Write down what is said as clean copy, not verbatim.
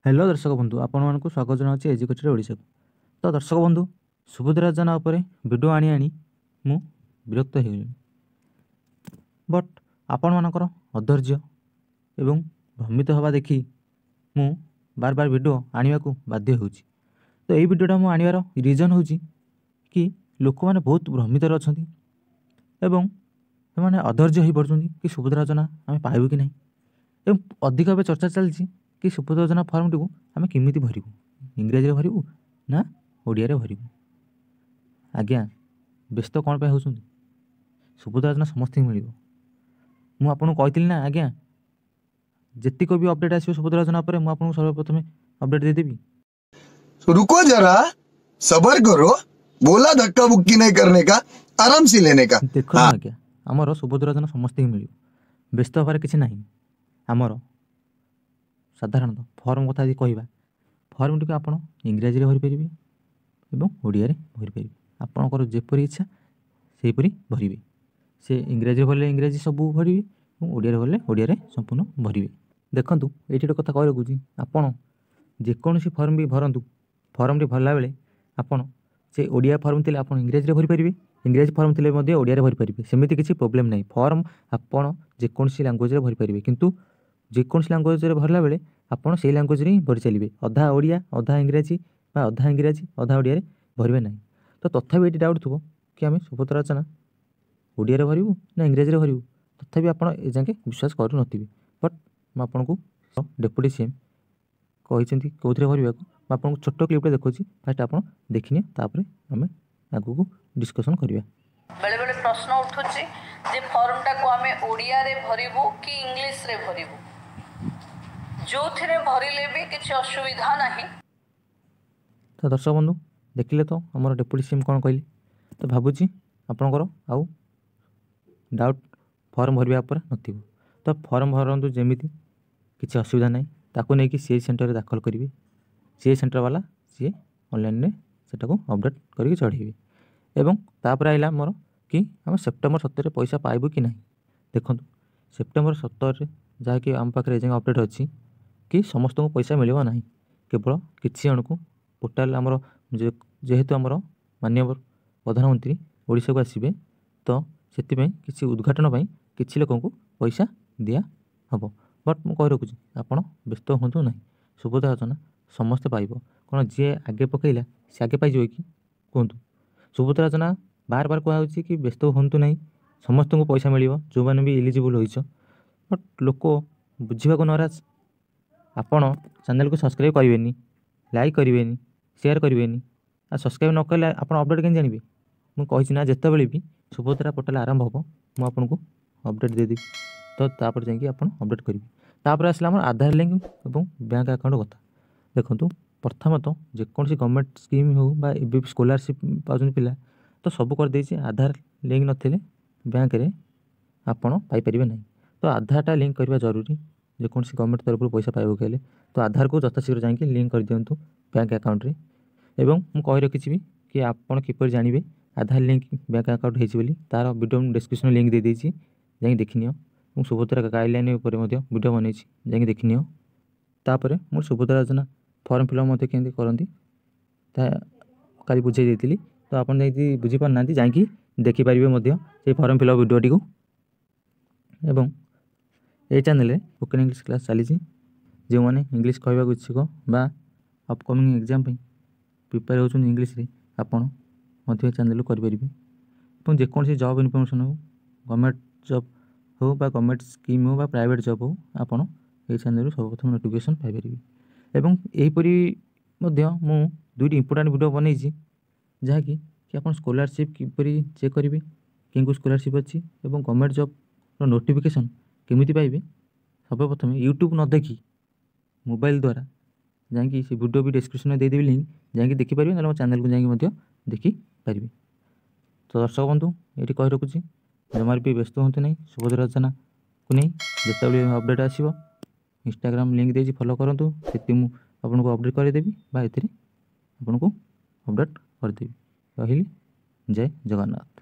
Hello दर्शक बंधु आपण मानक स्वागत जनावि एजुकेटेड ओडिशा को। तो दर्शक बंधु सुभद्रा योजना उपर वीडियो आनी आनी मु विरक्त हो गली। बट आपण मानकर अधैर्य एवं भ्रमित हवा देखी मु बार बार वीडियो आने को बाध्य होउची। तो यही वीडियोटा मु आनिबार रीजन होउची कि लोक मैंने बहुत भ्रमित अच्छा एवं से अधैर्य हो पड़ती कि सुभद्रा योजना आम पाइबू कि नहीं एवं अधिक भाव चर्चा चलती कि सुभद्रा योजना फर्म टी आम केमी भरबू इंग्राजी भरबू ना ओडिया भरबू। आज्ञा व्यस्त कौन पे होउछंती सुभद्रा योजना समस्त मिल मुझे कही ना आज्ञा जितक भी अपडेट आसो सुभद्रा योजना पर मुझे सर्वप्रथम अपडेट देदेवी। रुको जरा सबर करो, बोला धक्का बुक्की नहीं करने का, आराम से लेने का। देखो आज्ञा आमर सुभद्रा योजना समस्त मिल व्यस्त हबार किसी ना आमर साधारणतः फर्म कथा यदि कहवा फर्म टी आप इंग्राजी भरीपर और ओडिया भरीपर आपणकर जेपरी इच्छा सेपरी भरवे से इंग्राजी भरले इंग्राजी सब भरवे और ओडिया भरले ओडिया संपूर्ण भरवे। देखूँ ये कथा कही रखुच्छी आपड़ जेकोसी फर्म भी भरतु फर्म टी भरला बेले आपड़ से ओडिया फर्म थे आप इंग्राजी भरीपर इंग्राजी फर्म थे ओडिया भरीपर सेमती किसी प्रोब्लेम ना फर्म आपड़ जेकोसी लांगुएज भरीपर किंतु जेकोसी लांगुएज भरला बेले आपड़ से लांगुएज ही भरी चलिए अधा ओडिया अधा इंग्राजी अधा इंग्राजी अधा ओडिया भरवे ना। तो तथापि ये डाउट थो कि आम सुभद्रा योजना ओडिया भरबू ना इंग्राजी भरबू तथापि आपड़ एजाके विश्वास करूँ बट मुझे को डेप्यूटी सीएम कहते कौन भरवा को आपको छोट क्लिप्टे देखा फास्ट आप देखनी तापर आम आग को डिस्कसन करवा। बेले बेले प्रश्न उठुची जे फॉर्मटा को आमे ओडिया रे भरिबू कि इंग्लिश रे भरिबू जो थिरे भरिले भी किसी असुविधा नहीं। तो दर्शक बंधु देखिले तो आमर डेप्यूटी सीएम कौन कहली तो भावुची आपणकर आउ डाउट फॉर्म भरवा पर नथिबो। तो फॉर्म भरतु जेमिति किसी असुविधा नहीं ताकू नहीं कि सी सेंटर दाखल करेंगे सी सेंटर वाला सी ऑनलाइन सेटा को अपडेट करके चढ़ेबे एवं तापर आइला मोर कि आम सेप्टेम्बर 17 पैसा पाइबू कि नहीं। देखो सेप्टेम्बर 17 जहाँकि आम पाखे एजेंगे अपडेट अच्छी कि समस्त को पैसा मिलवा ना केवल किसी जन को पोर्टाल आमर जेहेतु आमर माननीय प्रधानमंत्री ओडिशा को आसबे तो से किसी उद्घाटन पर किसी लोक पैसा दिया हम बट मुझे कही रखुच्छी आप व्यस्त हूँ ना सुभद्रा योजना समस्ते पाइब कौन जी आगे पकईला सी आगे पाई कि कहतु सुभद्रा योजना बार बार कहुच्छी कि व्यस्त हूँ ना समस्त को पैसा मिल जो मैंने भी इलिजिबल हो बट लोक बुझा नाराज आपण चैनल को सब्सक्राइब करेंगे लाइक करेंगे शेयर करेंगे आ सब्सक्राइब न कले आप अपडेट कैसे जानवे मुझे ना जिते बड़े भी सुभद्रा पोर्टाल आरंभ हम मुझे अपडेट देदेवी तो तापर जाकि आप अपडेट करेंगे। तापर आसला आम आधार लिंक और बैंक अकाउंट कथा देखो प्रथमतः जेकोसी गवर्नमेंट स्कीम हो स्कॉलरशिप पाँच पिला तो सब करदे आधार लिंक नथिले बैंक रे आपण पाइपर ना। तो आधारटा लिंक करवा जरूरी जेकोसी गवर्नमेंट तरफ पैसा पाइबू कहले तो आधार को यथाशीघ्र जाकि लिंक कर दिंतु बैंक अकाउंट रे एवं मुझे कही रखी कि आपड़ किपर जानवे आधार लिंक बैंक अकाउंट होती तार वीडियो डिस्क्रिप्शन लिंक दे देती जाकि देखनी सुभद्रा गाइडलाइन वीडियो बनई जाकि देखनी तापर मुझे सुभद्रा योजना फॉर्म फिलअप केमती करती कल बुझे देती तो आप बुझीपार ना जाकि देखिपारे से फॉर्म फिलअप वीडियोटी को एवं ये चैनल स्पोकन इंग्लिश क्लास चली जो मैंने इंग्लिश कहवा इच्छुक बा अपकमिंग एग्जाम प्रिपेयर होती इंग्लिश आपड़ चैनल करेंगे जेकोसी जॉब इनफॉरमेशन हो गवर्नमेंट जॉब हो गवर्नमेंट स्कीम हो प्राइवेट जॉब हो आपड़ ये चैनल सर्वप्रथम नोटिफिकेशन पाइपर एवं यहीपरी मु दुईटी इंपोर्टाट वीडियो बनई जहाँकि आप स्कॉलरशिप किपरि चेक करेंगे कि स्कॉलरशिप अच्छी और गवर्नमेंट जॉब नोटिफिकेशन केमी पाइबे सर्वप्रथम यूट्यूब न देखी मोबाइल द्वारा जहाँकि से वीडियो भी डिस्क्रिप्शन में देदेवी लिंक जहाँकि देखिपारे ना मो चैनल को जाकि देखिपारे। तो दर्शक बंधु ये कही रखुच्छी जमार भी व्यस्त हूँ ना सुभद्रा योजना को नहीं जिते अपडेट आसो इंस्टाग्राम लिंक दे फॉलो करूँ से आपको अपडेट करदेवी आपको अपडेट करदेवी। रही जय जगन्नाथ।